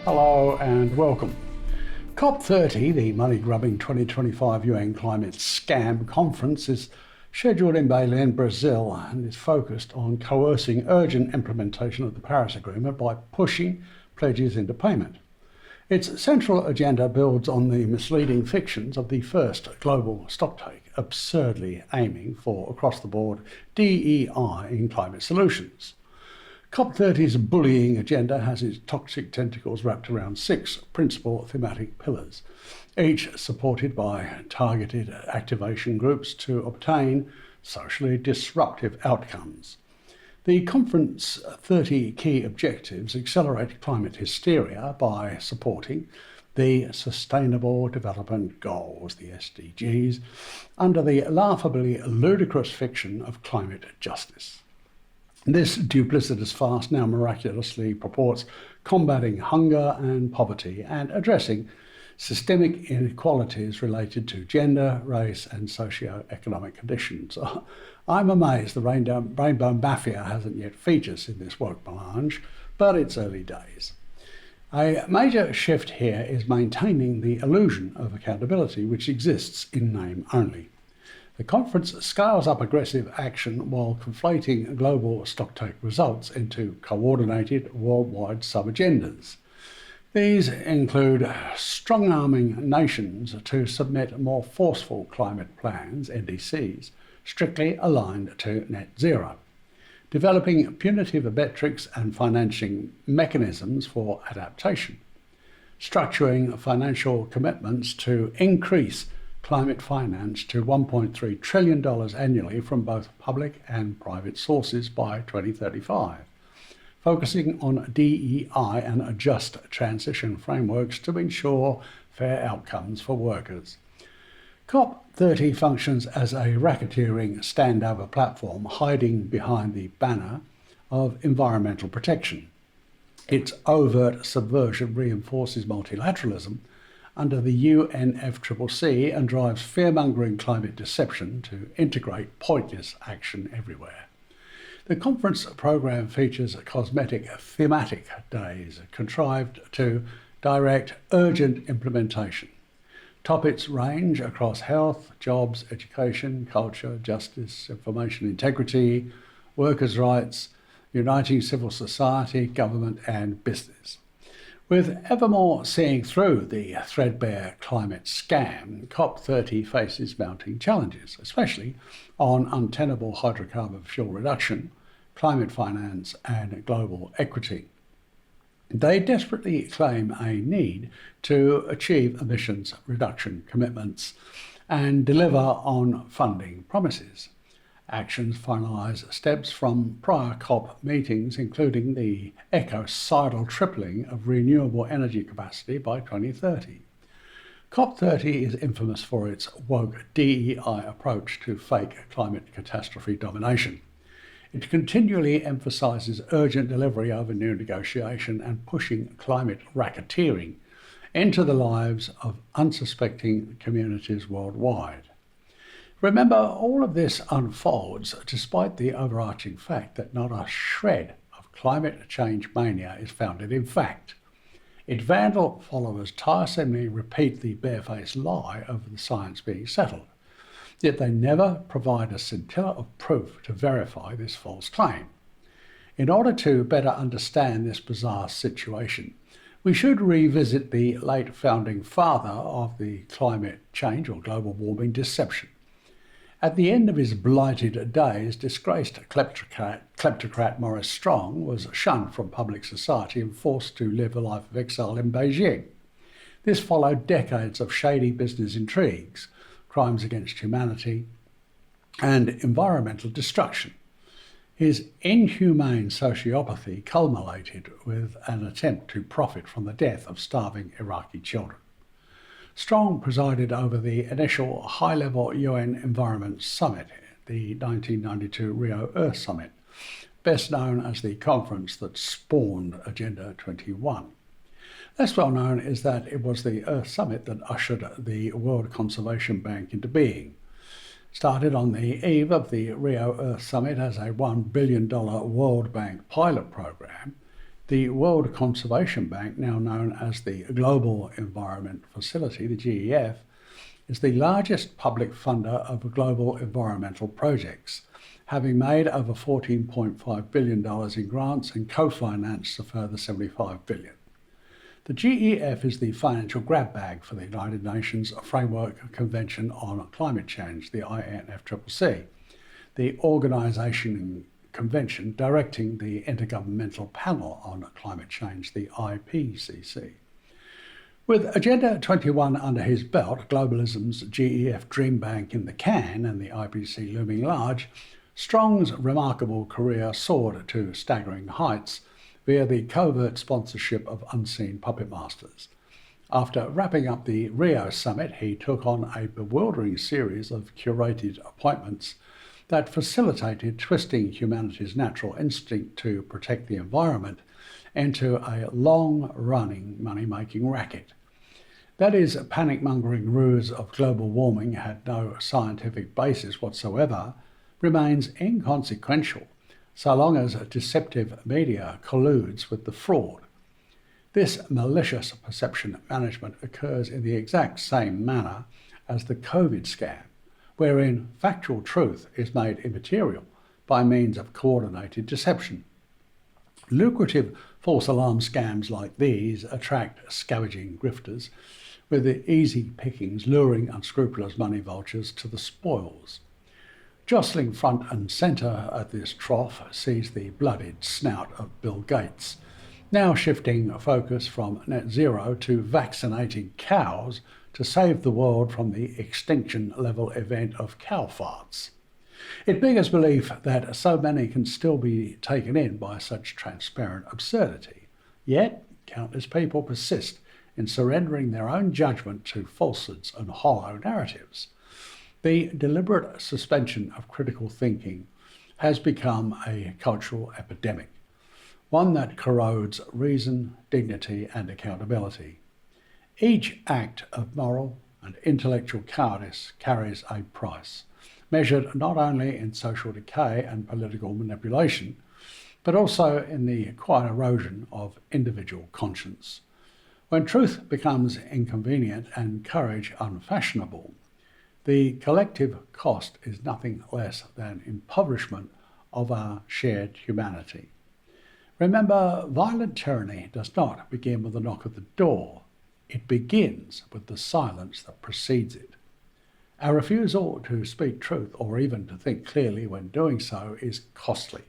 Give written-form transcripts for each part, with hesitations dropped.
Hello and welcome. COP30, the money-grubbing 2025 UN climate scam conference, is scheduled in Belém, Brazil, and is focused on coercing urgent implementation of the Paris Agreement by pushing pledges into payment. Its central agenda builds on the misleading fictions of the first global stocktake, absurdly aiming for across-the-board DEI in climate solutions. COP30's bullying agenda has its toxic tentacles wrapped around 6 principal thematic pillars, each supported by targeted activation groups to obtain socially disruptive outcomes. The conference's 30 key objectives accelerate climate hysteria by supporting the Sustainable Development Goals, the SDGs, under the laughably ludicrous fiction of climate justice. This duplicitous farce now miraculously purports combating hunger and poverty and addressing systemic inequalities related to gender, race and socio-economic conditions. I'm amazed the Rainbow Mafia hasn't yet featured in this woke melange, but it's early days. A major shift here is maintaining the illusion of accountability which exists in name only. The conference scales up aggressive action while conflating global stocktake results into coordinated worldwide sub-agendas. These include strong-arming nations to submit more forceful climate plans, NDCs, strictly aligned to net zero, developing punitive metrics and financing mechanisms for adaptation, structuring financial commitments to increase climate finance to $1.3 trillion annually from both public and private sources by 2035, focusing on DEI and a just transition frameworks to ensure fair outcomes for workers. COP30 functions as a racketeering standover platform hiding behind the banner of environmental protection. Its overt subversion reinforces multilateralism under the UNFCCC and drives fear-mongering climate deception to integrate pointless action everywhere. The conference program features cosmetic thematic days contrived to direct urgent implementation. Topics range across health, jobs, education, culture, justice, information integrity, workers' rights, uniting civil society, government and business. With evermore seeing through the threadbare climate scam, COP30 faces mounting challenges, especially on untenable hydrocarbon fuel reduction, climate finance and global equity. They desperately claim a need to achieve emissions reduction commitments and deliver on funding promises. Actions finalise steps from prior COP meetings, including the ecocidal tripling of renewable energy capacity by 2030. COP30 is infamous for its woke DEI approach to fake climate catastrophe domination. It continually emphasises urgent delivery over new negotiation and pushing climate racketeering into the lives of unsuspecting communities worldwide. Remember, all of this unfolds despite the overarching fact that not a shred of climate change mania is founded in fact. Its vandal followers tiresomely repeat the barefaced lie of the science being settled, yet they never provide a scintilla of proof to verify this false claim. In order to better understand this bizarre situation, we should revisit the late founding father of the climate change or global warming deception. At the end of his blighted days, disgraced kleptocrat Maurice Strong was shunned from public society and forced to live a life of exile in Beijing. This followed decades of shady business intrigues, crimes against humanity, and environmental destruction. His inhumane sociopathy culminated with an attempt to profit from the death of starving Iraqi children. Strong presided over the initial high-level UN Environment Summit, the 1992 Rio Earth Summit, best known as the conference that spawned Agenda 21. Less well known is that it was the Earth Summit that ushered the World Conservation Bank into being. Started on the eve of the Rio Earth Summit as a $1 billion World Bank pilot program, the World Conservation Bank, now known as the Global Environment Facility, the GEF, is the largest public funder of global environmental projects, having made over $14.5 billion in grants and co-financed a further $75 billion. The GEF is the financial grab bag for the United Nations Framework Convention on Climate Change, the INFCCC, the organisation convention directing the Intergovernmental Panel on Climate Change, the IPCC. With Agenda 21 under his belt, globalism's GEF dream bank in the can and the IPCC looming large, Strong's remarkable career soared to staggering heights via the covert sponsorship of unseen puppet masters. After wrapping up the Rio summit, he took on a bewildering series of curated appointments that facilitated twisting humanity's natural instinct to protect the environment into a long-running money-making racket. That his panic-mongering ruse of global warming had no scientific basis whatsoever remains inconsequential, so long as deceptive media colludes with the fraud. This malicious perception management occurs in the exact same manner as the COVID scam, wherein factual truth is made immaterial by means of coordinated deception. Lucrative false alarm scams like these attract scavenging grifters, with the easy pickings luring unscrupulous money vultures to the spoils. Jostling front and centre at this trough sees the bloodied snout of Bill Gates, now shifting focus from net zero to vaccinating cows to save the world from the extinction level event of cow farts. It beggars belief that so many can still be taken in by such transparent absurdity. Yet, countless people persist in surrendering their own judgment to falsehoods and hollow narratives. The deliberate suspension of critical thinking has become a cultural epidemic, one that corrodes reason, dignity, and accountability. Each act of moral and intellectual cowardice carries a price, measured not only in social decay and political manipulation, but also in the quiet erosion of individual conscience. When truth becomes inconvenient and courage unfashionable, the collective cost is nothing less than impoverishment of our shared humanity. Remember, violent tyranny does not begin with a knock at the door. It begins with the silence that precedes it. Our refusal to speak truth or even to think clearly when doing so is costly.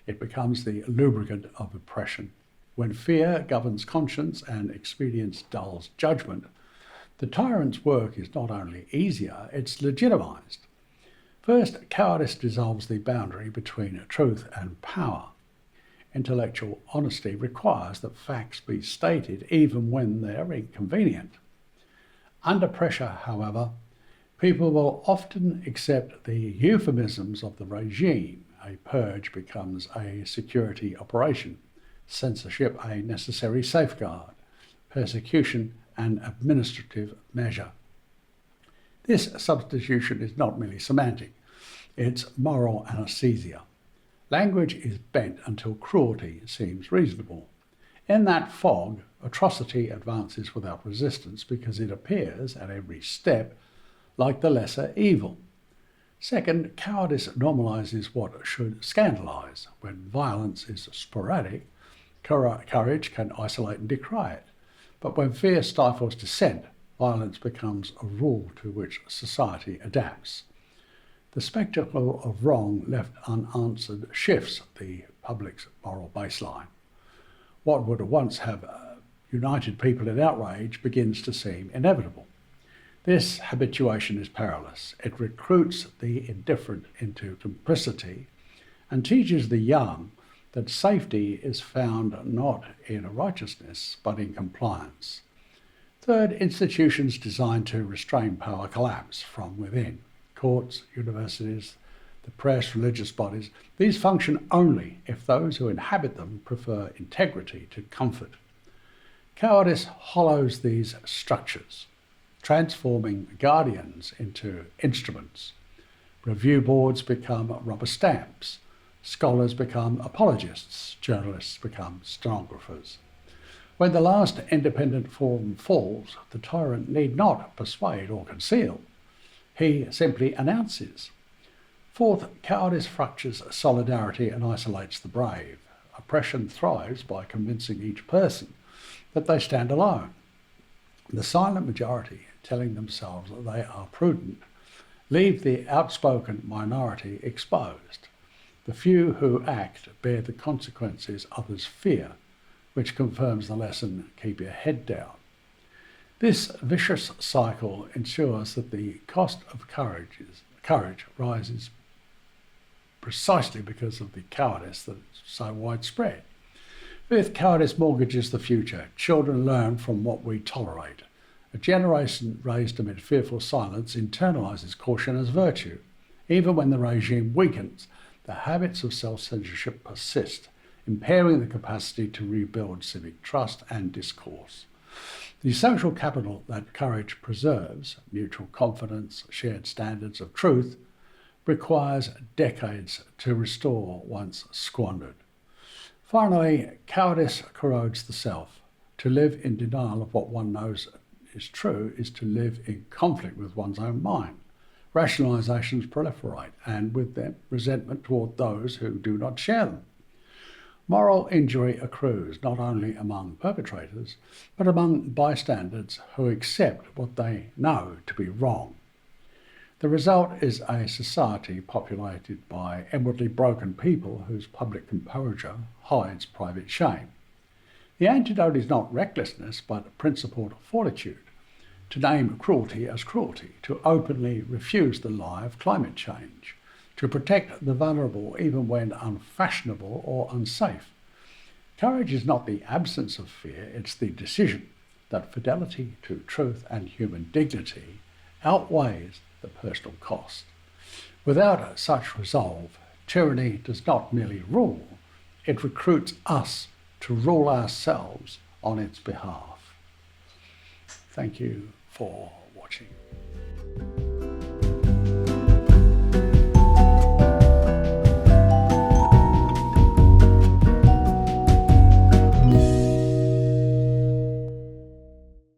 It becomes the lubricant of oppression. When fear governs conscience and expedience dulls judgment, the tyrant's work is not only easier, it's legitimized. First, cowardice dissolves the boundary between truth and power. Intellectual honesty requires that facts be stated even when they're inconvenient. Under pressure, however, people will often accept the euphemisms of the regime. A purge becomes a security operation, censorship a necessary safeguard, persecution an administrative measure. This substitution is not merely semantic, it's moral anesthesia. Language is bent until cruelty seems reasonable. In that fog, atrocity advances without resistance because it appears at every step like the lesser evil. Second, cowardice normalizes what should scandalize. When violence is sporadic, courage can isolate and decry it. But when fear stifles dissent, violence becomes a rule to which society adapts. The spectacle of wrong left unanswered shifts the public's moral baseline. What would once have united people in outrage begins to seem inevitable. This habituation is perilous. It recruits the indifferent into complicity and teaches the young that safety is found not in righteousness, but in compliance. Third, institutions designed to restrain power collapse from within. Courts, universities, the press, religious bodies, these function only if those who inhabit them prefer integrity to comfort. Cowardice hollows these structures, transforming guardians into instruments. Review boards become rubber stamps. Scholars become apologists. Journalists become stenographers. When the last independent form falls, the tyrant need not persuade or conceal. He simply announces. Fourth, cowardice fractures solidarity and isolates the brave. Oppression thrives by convincing each person that they stand alone. The silent majority, telling themselves that they are prudent, leave the outspoken minority exposed. The few who act bear the consequences others fear, which confirms the lesson, keep your head down. This vicious cycle ensures that the cost of courage rises precisely because of the cowardice that is so widespread. Fifth, cowardice mortgages the future. Children learn from what we tolerate. A generation raised amid fearful silence internalises caution as virtue. Even when the regime weakens, the habits of self-censorship persist, impairing the capacity to rebuild civic trust and discourse. The social capital that courage preserves, mutual confidence, shared standards of truth, requires decades to restore once squandered. Finally, cowardice corrodes the self. To live in denial of what one knows is true is to live in conflict with one's own mind. Rationalisations proliferate, and with them resentment toward those who do not share them. Moral injury accrues not only among perpetrators, but among bystanders who accept what they know to be wrong. The result is a society populated by inwardly broken people whose public composure hides private shame. The antidote is not recklessness, but principled fortitude. To name cruelty as cruelty, to openly refuse the lie of climate change, to protect the vulnerable even when unfashionable or unsafe. Courage is not the absence of fear, it's the decision that fidelity to truth and human dignity outweighs the personal cost. Without such resolve, tyranny does not merely rule, it recruits us to rule ourselves on its behalf. Thank you for watching.